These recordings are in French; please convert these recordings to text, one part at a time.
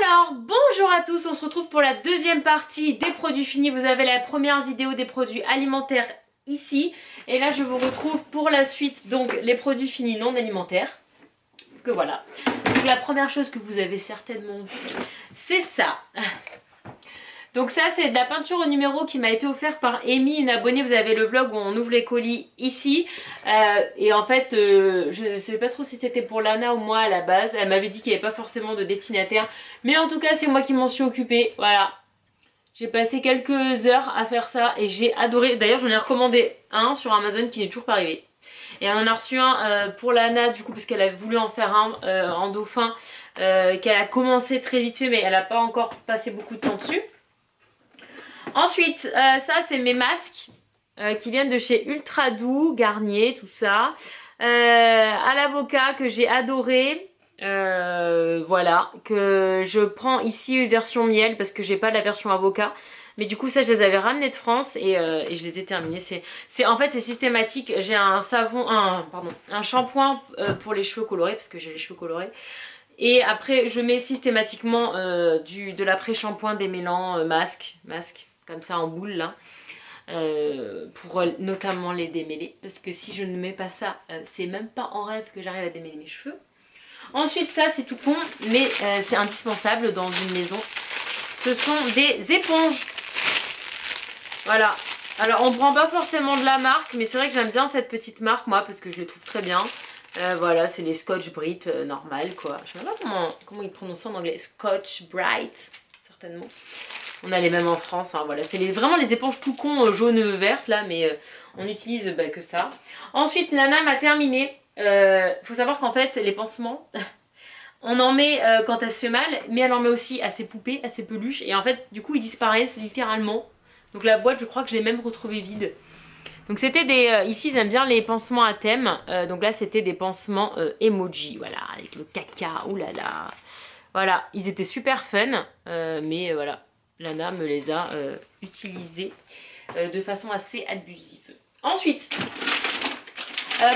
Alors bonjour à tous, on se retrouve pour la deuxième partie des produits finis. Vous avez la première vidéo des produits alimentaires ici. Et là je vous retrouve pour la suite, donc les produits finis non alimentaires. Que voilà. Donc la première chose que vous avez certainement vue, c'est ça. Donc ça c'est de la peinture au numéro qui m'a été offerte par Amy, une abonnée. Vous avez le vlog où on ouvre les colis ici. Et en fait je ne sais pas trop si c'était pour Lana ou moi à la base. Elle m'avait dit qu'il n'y avait pas forcément de destinataire. Mais en tout cas c'est moi qui m'en suis occupée. Voilà. J'ai passé quelques heures à faire ça et j'ai adoré. D'ailleurs j'en ai recommandé un sur Amazon qui n'est toujours pas arrivé. Et on en a reçu un pour Lana du coup parce qu'elle avait voulu en faire un en dauphin. Qu'elle a commencé très vite fait mais elle n'a pas encore passé beaucoup de temps dessus. Ensuite, ça c'est mes masques qui viennent de chez Ultra Doux, Garnier, tout ça. À l'avocat que j'ai adoré. Voilà, que je prends ici version miel parce que j'ai pas la version avocat. Mais du coup ça je les avais ramenés de France et je les ai terminés. En fait c'est systématique. J'ai un savon, un shampoing pour les cheveux colorés parce que j'ai les cheveux colorés. Et après je mets systématiquement de l'après-shampoing démêlant masque comme ça en boule là. Pour notamment les démêler. Parce que si je ne mets pas ça, c'est même pas en rêve que j'arrive à démêler mes cheveux. Ensuite ça c'est tout con mais c'est indispensable dans une maison. Ce sont des éponges. Voilà. Alors on prend pas forcément de la marque mais c'est vrai que j'aime bien cette petite marque moi parce que je les trouve très bien. Voilà, c'est les Scotch Brite normal quoi. Je sais pas comment ils prononcent ça en anglais. Scotch Brite, certainement. On a les mêmes en France, hein, voilà. C'est vraiment les éponges tout con jaune vertes là, mais on n'utilise que ça. Ensuite, Lana m'a terminé. Faut savoir qu'en fait, les pansements, on en met quand elle se fait mal, mais elle en met aussi à ses poupées, à ses peluches. Et en fait, du coup, ils disparaissent littéralement. Donc la boîte, je crois que je l'ai même retrouvée vide. Donc c'était des... ici, ils aiment bien les pansements à thème. Donc là, c'était des pansements emoji, voilà, avec le caca, oulala. Voilà, ils étaient super fun, mais voilà. Lana me les a utilisés de façon assez abusive. Ensuite,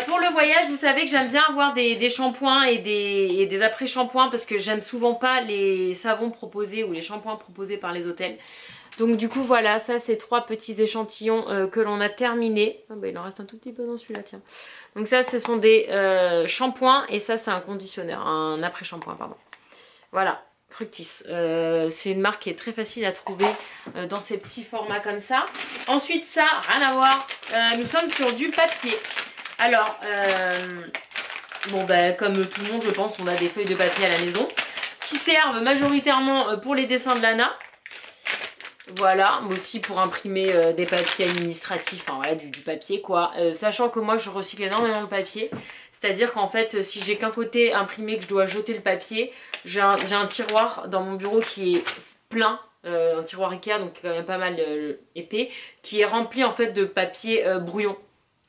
pour le voyage, vous savez que j'aime bien avoir des shampoings et des après-shampoings parce que j'aime souvent pas les savons proposés ou les shampoings proposés par les hôtels. Donc du coup voilà, ça c'est 3 petits échantillons que l'on a terminés. Ah bah, il en reste un tout petit peu dans celui-là, tiens. Donc ça ce sont des shampoings et ça c'est un conditionneur, un après-shampoing pardon. Voilà. Fructis, c'est une marque qui est très facile à trouver dans ces petits formats comme ça. Ensuite ça, rien à voir, nous sommes sur du papier. Alors, bon bah comme tout le monde je pense on a des feuilles de papier à la maison qui servent majoritairement pour les dessins de Lana. Voilà, mais aussi pour imprimer des papiers administratifs, enfin voilà, du papier quoi. Sachant que moi je recycle énormément le papier. C'est-à-dire qu'en fait, si j'ai qu'un côté imprimé que je dois jeter le papier, j'ai un tiroir dans mon bureau qui est plein, un tiroir Ikea, donc quand même pas mal épais, qui est rempli en fait de papier brouillon.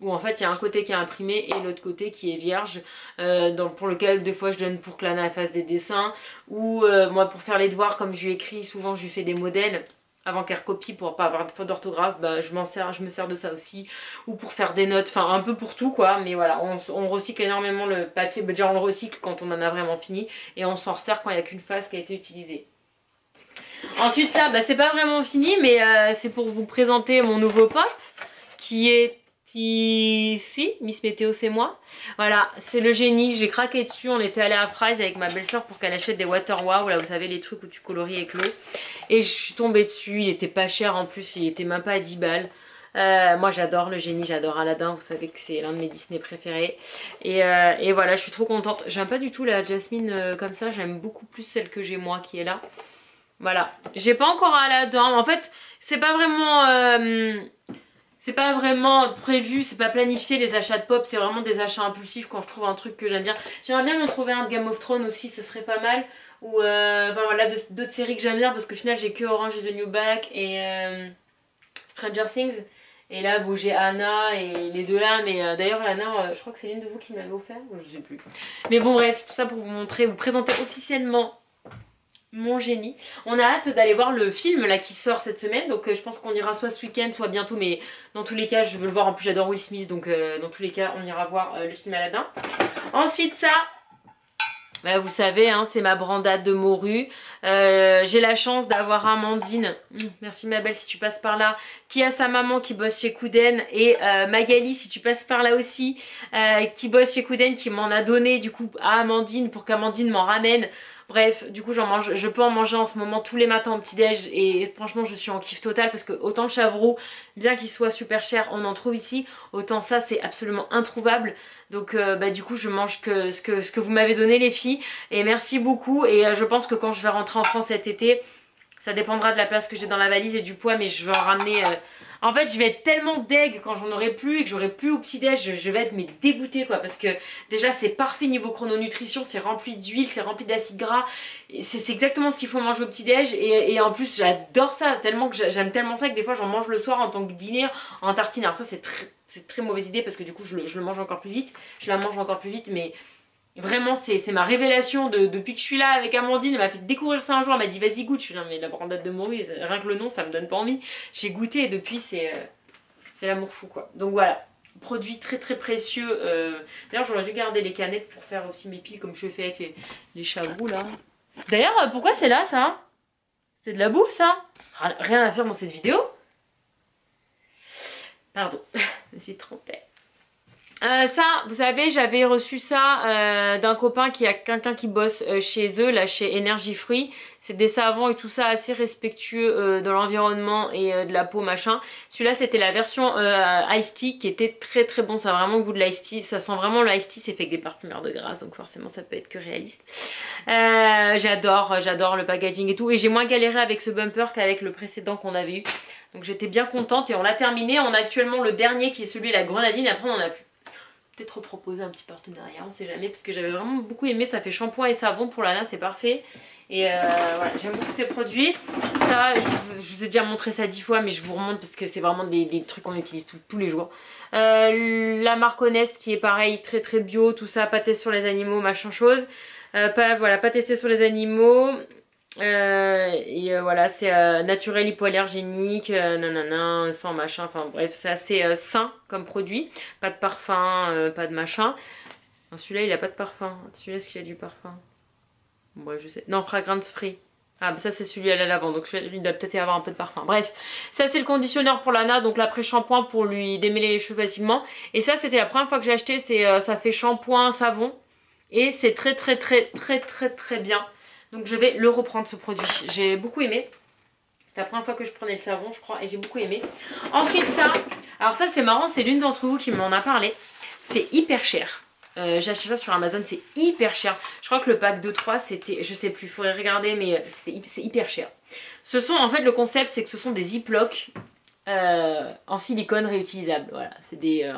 Où en fait il y a un côté qui est imprimé et l'autre côté qui est vierge, pour lequel des fois je donne pour que Lana fasse des dessins. Ou moi pour faire les devoirs, comme je lui écris, souvent je lui fais des modèles. Avant qu'elle recopie pour pas avoir de faute d'orthographe, bah, je me sers de ça aussi. Ou pour faire des notes, enfin un peu pour tout quoi. Mais voilà, on recycle énormément le papier. Bah, déjà on le recycle quand on en a vraiment fini. Et on s'en resserre quand il n'y a qu'une phase qui a été utilisée. Ensuite ça, bah, c'est pas vraiment fini. Mais c'est pour vous présenter mon nouveau pop. Qui est ici, Miss Météo c'est moi. Voilà, c'est le génie, j'ai craqué dessus. On était allé à Fry's avec ma belle-sœur pour qu'elle achète des Water Wow. Là vous savez les trucs où tu colories avec l'eau. Et je suis tombée dessus, il était pas cher en plus, il était même pas à 10 balles. Moi j'adore le génie, j'adore Aladdin, vous savez que c'est l'un de mes Disney préférés. Et voilà, je suis trop contente. J'aime pas du tout la Jasmine comme ça, j'aime beaucoup plus celle que j'ai moi qui est là. Voilà, j'ai pas encore Aladdin, en fait c'est pas vraiment... c'est pas vraiment prévu, c'est pas planifié les achats de pop, c'est vraiment des achats impulsifs quand je trouve un truc que j'aime bien. J'aimerais bien m'en trouver un de Game of Thrones aussi, ce serait pas mal. Ou enfin voilà, d'autres séries que j'aime bien parce qu'au final j'ai que Orange is the New Black et Stranger Things. Et là bon, j'ai Anna et les deux là, mais d'ailleurs Anna, je crois que c'est l'une de vous qui m'avait offert, je sais plus. Mais bon bref, tout ça pour vous montrer, vous présenter officiellement mon génie. On a hâte d'aller voir le film là qui sort cette semaine, donc je pense qu'on ira soit ce week-end soit bientôt, mais dans tous les cas je veux le voir. En plus j'adore Will Smith, donc dans tous les cas on ira voir le film Aladdin. Ensuite ça Bah, vous savez, hein, c'est ma brandade de morue. J'ai la chance d'avoir Amandine, merci ma belle si tu passes par là, qui a sa maman qui bosse chez Couden, et Magali si tu passes par là aussi, qui bosse chez Couden, qui m'en a donné du coup à Amandine pour qu'Amandine m'en ramène. Bref, du coup je peux en manger en ce moment tous les matins au petit-déj et franchement je suis en kiff total parce que autant le chavroux, bien qu'il soit super cher, on en trouve ici, autant ça c'est absolument introuvable. Donc bah, du coup je mange que ce que vous m'avez donné les filles et merci beaucoup et je pense que quand je vais rentrer en France cet été, ça dépendra de la place que j'ai dans la valise et du poids mais je vais en ramener... En fait je vais être tellement deg quand j'en aurai plus et que j'aurai plus au petit-déj, je vais être mais dégoûtée quoi parce que déjà c'est parfait niveau chrononutrition, c'est rempli d'huile, c'est rempli d'acides gras, c'est exactement ce qu'il faut manger au petit-déj et en plus j'adore ça tellement que j'aime tellement ça que des fois j'en mange le soir en tant que dîner en tartine. Alors ça c'est très mauvaise idée parce que du coup je le mange encore plus vite, je la mange encore plus vite mais... Vraiment, c'est ma révélation depuis que je suis là avec Amandine. Elle m'a fait découvrir ça un jour. Elle m'a dit vas-y goûte. Je suis là, mais la brandade de morue, rien que le nom, ça me donne pas envie. J'ai goûté et depuis, c'est l'amour fou quoi. Donc voilà, produit très précieux. D'ailleurs, j'aurais dû garder les canettes pour faire aussi mes piles comme je fais avec les chavroux là. D'ailleurs, pourquoi c'est là ça? C'est de la bouffe ça? Rien à faire dans cette vidéo. Pardon, je me suis trompée. Ça, vous savez, j'avais reçu ça d'un copain qui a quelqu'un qui bosse chez eux, là chez Énergie Fruits. C'est des savons et tout ça assez respectueux de l'environnement et de la peau machin. Celui-là c'était la version Ice Tea qui était très bon, ça a vraiment le goût de l'Ice Tea. Ça sent vraiment le Ice Tea, c'est fait avec des parfumeurs de grâce donc forcément ça peut être que réaliste. J'adore le packaging et tout et j'ai moins galéré avec ce bumper qu'avec le précédent qu'on avait eu. Donc j'étais bien contente et on l'a terminé. On a actuellement le dernier qui est celui de la grenadine, après on en a plus. Peut-être reproposer un petit partenariat, on sait jamais, parce que j'avais vraiment beaucoup aimé, ça fait shampoing et savon pour Lana, c'est parfait. Et voilà, j'aime beaucoup ces produits. Ça, je vous ai déjà montré ça 10 fois, mais je vous remonte parce que c'est vraiment des trucs qu'on utilise tous les jours. La marque Honest qui est pareil, très bio, tout ça, pas testé sur les animaux, machin chose. Voilà, pas testé sur les animaux. Voilà, c'est naturel, hypoallergénique, nanana, sans machin, enfin bref, c'est assez sain comme produit. Pas de parfum, pas de machin. Celui-là, il a pas de parfum. Celui-là, est-ce qu'il a du parfum? Bon, je sais. Non, fragrance free. Ah, bah ça, c'est celui à la lavande, donc celui-là, il doit peut-être y avoir un peu de parfum. Bref, ça, c'est le conditionneur pour Lana, donc l'après-shampoing pour lui démêler les cheveux facilement. Et ça, c'était la première fois que j'ai acheté, ça fait shampoing, savon. Et c'est très bien. Donc je vais le reprendre ce produit. J'ai beaucoup aimé. C'est la première fois que je prenais le savon je crois et j'ai beaucoup aimé. Ensuite ça, alors ça c'est marrant, c'est l'une d'entre vous qui m'en a parlé. C'est hyper cher. J'ai acheté ça sur Amazon, c'est hyper cher. Je crois que le pack de 3 c'était, je sais plus, il faudrait regarder mais c'est hyper cher. Ce sont en fait le concept c'est que ce sont des Ziploc en silicone réutilisable. Voilà, c'est des...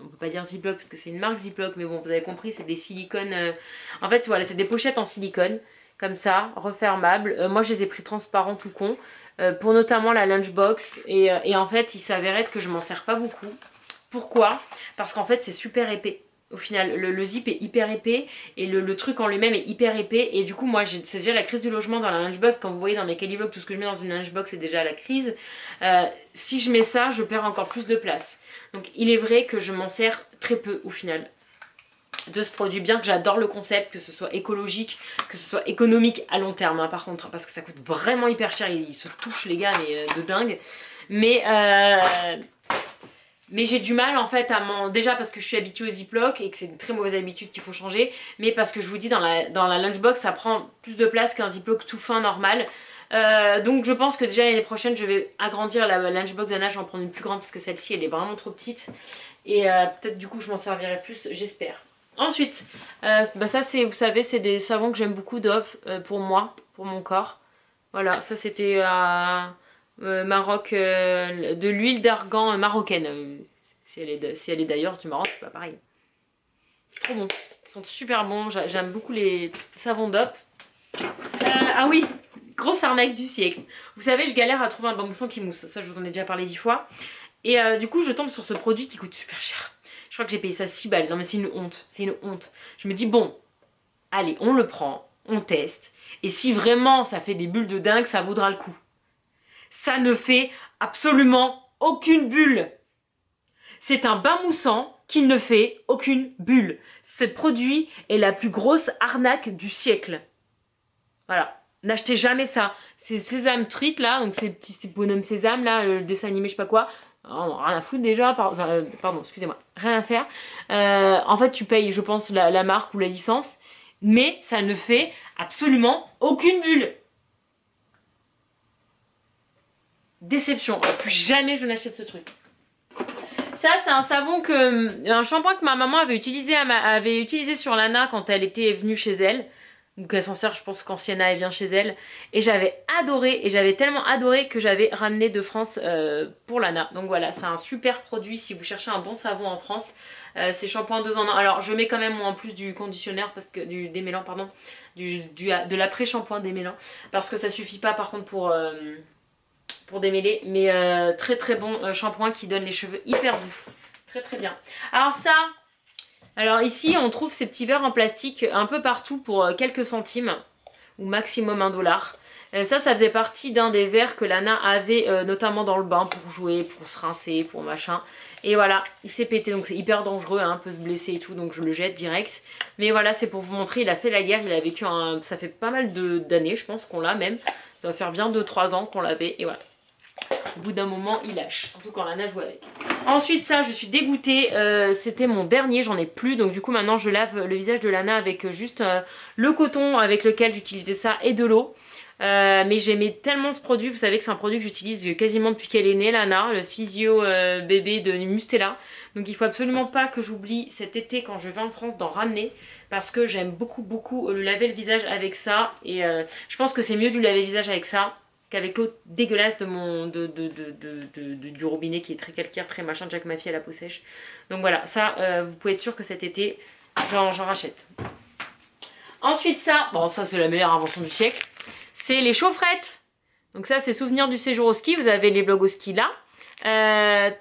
on peut pas dire Ziploc parce que c'est une marque Ziploc mais bon vous avez compris c'est des silicones... en fait voilà c'est des pochettes en silicone. Comme ça, refermable. Moi je les ai pris transparents tout con. Pour notamment la lunchbox. Et en fait il s'avérait que je m'en sers pas beaucoup. Pourquoi? Parce qu'en fait c'est super épais. Au final le zip est hyper épais. Et le truc en lui-même est hyper épais. Et du coup moi c'est déjà la crise du logement dans la lunchbox. Quand vous voyez dans mes Calivlogs tout ce que je mets dans une lunchbox c'est déjà la crise. Si je mets ça je perds encore plus de place. Donc il est vrai que je m'en sers très peu au final de ce produit, bien que j'adore le concept, que ce soit écologique, que ce soit économique à long terme hein, par contre, parce que ça coûte vraiment hyper cher, ils se touchent les gars mais de dingue, mais j'ai du mal en fait à déjà parce que je suis habituée aux Ziploc et que c'est une très mauvaise habitude qu'il faut changer, mais parce que je vous dis dans la lunchbox ça prend plus de place qu'un Ziploc tout fin normal. Donc je pense que déjà l'année prochaine je vais agrandir la lunchbox d'Anna, je vais en prendre une plus grande parce que celle-ci elle est vraiment trop petite et peut-être du coup je m'en servirai plus, j'espère. Ensuite, bah ça c'est, vous savez, c'est des savons que j'aime beaucoup Dove pour moi, pour mon corps. Voilà, ça c'était Maroc, de l'huile d'argan marocaine. Si elle est d'ailleurs du Maroc, c'est pas pareil. Trop bon, ils sont super bons, j'aime beaucoup les savons Dove. Ah oui, grosse arnaque du siècle. Vous savez, je galère à trouver un bamboussant qui mousse, ça je vous en ai déjà parlé 10 fois. Et du coup je tombe sur ce produit qui coûte super cher. Je crois que j'ai payé ça 6 balles. Non mais c'est une honte. C'est une honte. Je me dis bon, allez, on le prend, on teste. Et si vraiment ça fait des bulles de dingue, ça vaudra le coup. Ça ne fait absolument aucune bulle. C'est un bain moussant qu'il ne fait aucune bulle. Ce produit est la plus grosse arnaque du siècle. Voilà. N'achetez jamais ça. C'est Sésame Street là, donc ces petits bonhommes Sésame là, le dessin animé, je sais pas quoi. Oh, rien à foutre déjà, pardon, excusez-moi, rien à faire. En fait, tu payes, je pense, la marque ou la licence, mais ça ne fait absolument aucune bulle. Déception. Plus jamais je n'achète ce truc. Ça, c'est un savon un shampoing que ma maman avait utilisé sur Lana quand elle était venue chez elle. Donc elle s'en sert, je pense, quand Sienna elle vient chez elle. Et j'avais adoré, et j'avais tellement adoré que j'avais ramené de France pour Lana. Donc voilà, c'est un super produit si vous cherchez un bon savon en France. C'est shampoing 2 en 1. Alors je mets quand même moi en plus du conditionneur, parce que du démêlant, pardon, de l'après-shampoing démêlant. Parce que ça suffit pas par contre pour démêler. Mais très très bon shampoing qui donne les cheveux hyper doux. Très très bien. Alors ici on trouve ces petits verres en plastique un peu partout pour quelques centimes ou maximum $1. Ça faisait partie d'un des verres que Lana avait notamment dans le bain pour jouer, pour se rincer, pour machin. Et voilà, il s'est pété, donc c'est hyper dangereux, hein, peut se blesser et tout, donc je le jette direct. Mais voilà, c'est pour vous montrer, il a fait la guerre, il a vécu ça fait pas mal d'années, je pense qu'on l'a même. Ça doit faire bien 2-3 ans qu'on l'avait, et voilà. Au bout d'un moment, il lâche, surtout quand Lana joue avec. Ensuite, ça, je suis dégoûtée. C'était mon dernier, j'en ai plus. Donc du coup, maintenant, je lave le visage de Lana avec juste le coton avec lequel j'utilisais ça et de l'eau. Mais j'aimais tellement ce produit. Vous savez que c'est un produit que j'utilise quasiment depuis qu'elle est née, Lana. Le physio bébé de Mustela. Donc il faut absolument pas que j'oublie cet été quand je vais en France d'en ramener. Parce que j'aime beaucoup, beaucoup le laver le visage avec ça. Et je pense que c'est mieux de lui laver le visage avec ça qu'avec l'eau dégueulasse du robinet qui est très calcaire, très machin. Déjà que ma fille a la peau sèche. Donc voilà, ça, vous pouvez être sûr que cet été, j'en rachète. Ensuite ça, bon ça c'est la meilleure invention du siècle, c'est les chaufferettes. Donc ça c'est souvenir du séjour au ski, vous avez les blogs au ski là.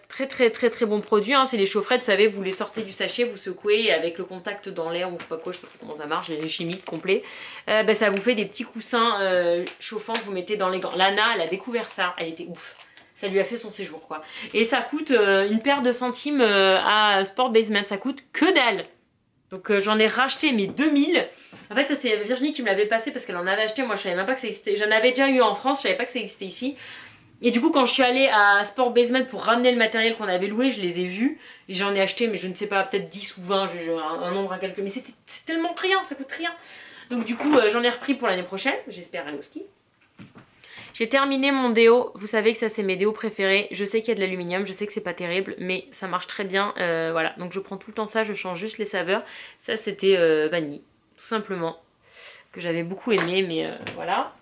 Très très très très bon produit, hein. C'est les chaufferettes, vous savez, vous les sortez du sachet, vous secouez avec le contact dans l'air ou je sais pas quoi, je sais pas comment ça marche, les chimiques complets. Ça vous fait des petits coussins chauffants que vous mettez dans les gants. Lana, elle a découvert ça, elle était ouf. Ça lui a fait son séjour quoi. Et ça coûte une paire de centimes à Sport Basement, ça coûte que dalle. Donc j'en ai racheté mes 2000. En fait ça c'est Virginie qui me l'avait passé parce qu'elle en avait acheté, moi je savais même pas que ça existait. J'en avais déjà eu en France, je savais pas que ça existait ici. Et du coup quand je suis allée à Sport Basement pour ramener le matériel qu'on avait loué, je les ai vus. Et j'en ai acheté mais je ne sais pas, peut-être 10 ou 20, un nombre à calculer. Mais c'est tellement rien, ça coûte rien. Donc du coup j'en ai repris pour l'année prochaine, j'espère aller au ski. J'ai terminé mon déo, vous savez que ça c'est mes déos préférés. Je sais qu'il y a de l'aluminium, je sais que c'est pas terrible, mais ça marche très bien. Voilà, donc je prends tout le temps ça, je change juste les saveurs. Ça c'était vanille, tout simplement, que j'avais beaucoup aimé, mais voilà.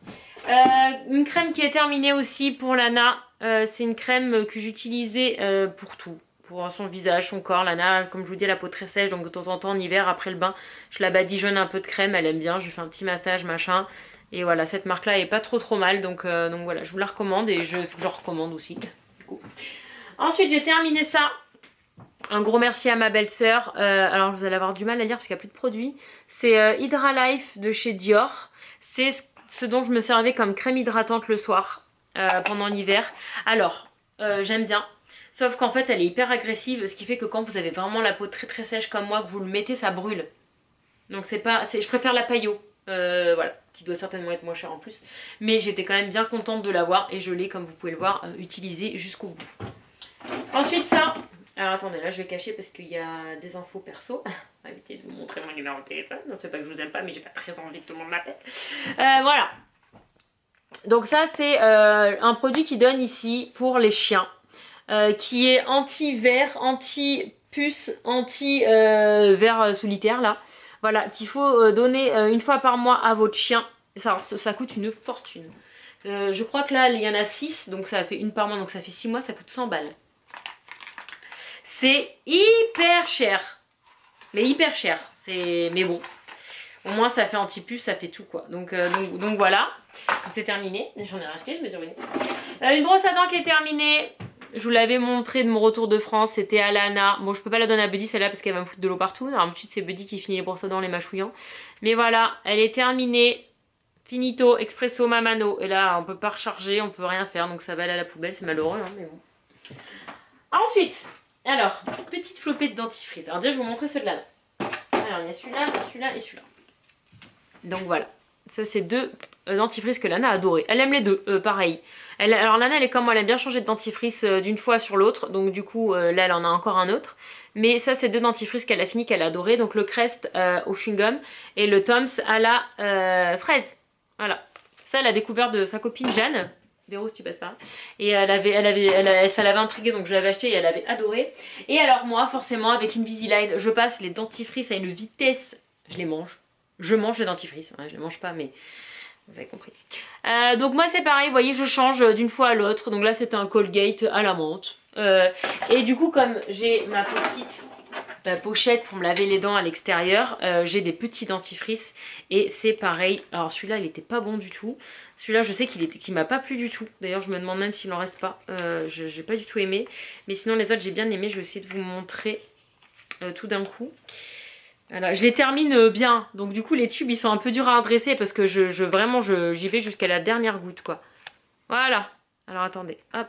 Une crème qui est terminée aussi pour Lana, c'est une crème que j'utilisais pour tout. Pour son visage, son corps. Lana, comme je vous dis, elle a la peau très sèche, donc de temps en temps en hiver, après le bain, je la badigeonne un peu de crème, elle aime bien, je lui fais un petit massage, machin. Et voilà, cette marque là est pas trop mal, donc voilà, je vous la recommande et je le recommande aussi. Du coup. Ensuite j'ai terminé ça. Un gros merci à ma belle-sœur. Alors vous allez avoir du mal à lire parce qu'il n'y a plus de produits. C'est Hydra Life de chez Dior. C'est ce dont je me servais comme crème hydratante le soir pendant l'hiver. Alors j'aime bien. Sauf qu'en fait elle est hyper agressive, ce qui fait que quand vous avez vraiment la peau très très sèche comme moi, que vous le mettez, ça brûle. Donc je préfère la Paillot. Voilà, qui doit certainement être moins cher en plus, mais j'étais quand même bien contente de l'avoir et je l'ai, comme vous pouvez le voir, utilisé jusqu'au bout. Ensuite ça, alors attendez, là je vais cacher parce qu'il y a des infos perso. On va éviter de vous montrer mon numéro de téléphone, non c'est pas que je vous aime pas mais j'ai pas très envie que tout le monde m'appelle. Voilà, donc ça c'est un produit qui donne ici pour les chiens, qui est anti-ver, anti-puce, anti-ver solitaire là. Voilà, qu'il faut donner une fois par mois à votre chien. Ça coûte une fortune. Je crois que là, il y en a 6, donc ça fait une par mois, donc ça fait 6 mois, ça coûte 100 balles. C'est hyper cher. Mais hyper cher. Mais bon, au moins ça fait anti-puce, ça fait tout quoi. Donc voilà, c'est terminé. J'en ai racheté, je me suis ruinée. Une brosse à dents qui est terminée. Je vous l'avais montré de mon retour de France, c'était à Lana. Bon, je peux pas la donner à Buddy celle-là parce qu'elle va me foutre de l'eau partout. D'habitude, c'est Buddy qui finit les brosses à dents, les mâchouillants. Mais voilà, elle est terminée. Finito, expresso, mamano. Et là, on peut pas recharger, on peut rien faire. Donc ça va aller à la poubelle, c'est malheureux, hein, mais bon. Ensuite, Alors, petite flopée de dentifrice. Alors déjà, je vais vous montrer ceux de Lana. Alors, il y a celui-là, celui-là et celui-là. Donc voilà. Ça, c'est deux dentifrices que Lana a adoré. Elle aime les deux, pareil. Alors Lana, elle est comme moi, elle aime bien changer de dentifrice d'une fois sur l'autre. Donc du coup, là, elle en a encore un autre. Mais ça, c'est deux dentifrices qu'elle a fini, qu'elle a adoré. Donc le Crest au chewing-gum et le Tom's à la fraise. Voilà. Ça, elle a découvert de sa copine Jeanne. Véro, si tu passes par là. Et ça l'avait intriguée, donc je l'avais acheté et elle avait adoré. Et alors moi, forcément, avec Invisalign, je passe les dentifrices à une vitesse. Je les mange. Je mange les dentifrices. Ouais, je les mange pas, mais vous avez compris. Donc moi, c'est pareil, vous voyez, je change d'une fois à l'autre. Donc là, c'était un Colgate à la menthe. Et du coup, comme j'ai ma petite pochette pour me laver les dents à l'extérieur, j'ai des petits dentifrices et c'est pareil. Alors celui-là, il était pas bon du tout. Celui-là, je sais qu'il m'a pas plu du tout. D'ailleurs, je me demande même s'il en reste pas. J'ai pas du tout aimé. Mais sinon, les autres, j'ai bien aimé. Je vais essayer de vous montrer tout d'un coup. Voilà, je les termine bien. Donc du coup, les tubes, ils sont un peu durs à redresser parce que vraiment, j'y vais jusqu'à la dernière goutte, quoi. Voilà. Alors attendez. Hop.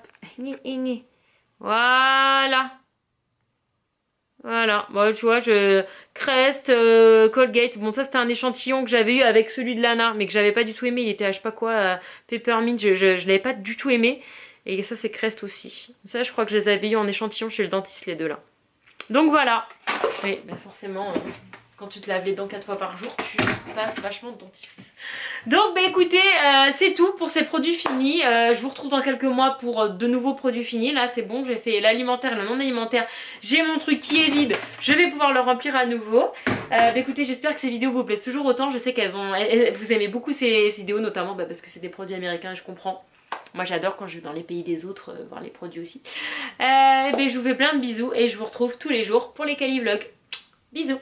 Voilà. Voilà, bon, tu vois, Crest, Colgate, bon ça c'était un échantillon que j'avais eu avec celui de Lana, mais que j'avais pas du tout aimé, il était à je sais pas quoi, Peppermint, je l'avais pas du tout aimé, et ça c'est Crest aussi. Ça je crois que je les avais eu en échantillon chez le dentiste les deux là. Donc voilà, oui, bah forcément, quand tu te laves les dents 4 fois par jour, tu passes vachement de dentifrice. Donc bah écoutez, c'est tout pour ces produits finis. Je vous retrouve dans quelques mois pour de nouveaux produits finis. Là c'est bon, j'ai fait l'alimentaire et le non alimentaire. J'ai mon truc qui est vide, je vais pouvoir le remplir à nouveau. Bah écoutez, j'espère que ces vidéos vous plaisent toujours autant. Je sais vous aimez beaucoup ces vidéos, notamment parce que c'est des produits américains et je comprends. Moi j'adore quand je vais dans les pays des autres voir les produits aussi. Je vous fais plein de bisous et je vous retrouve tous les jours pour les Cali Vlogs. Bisous.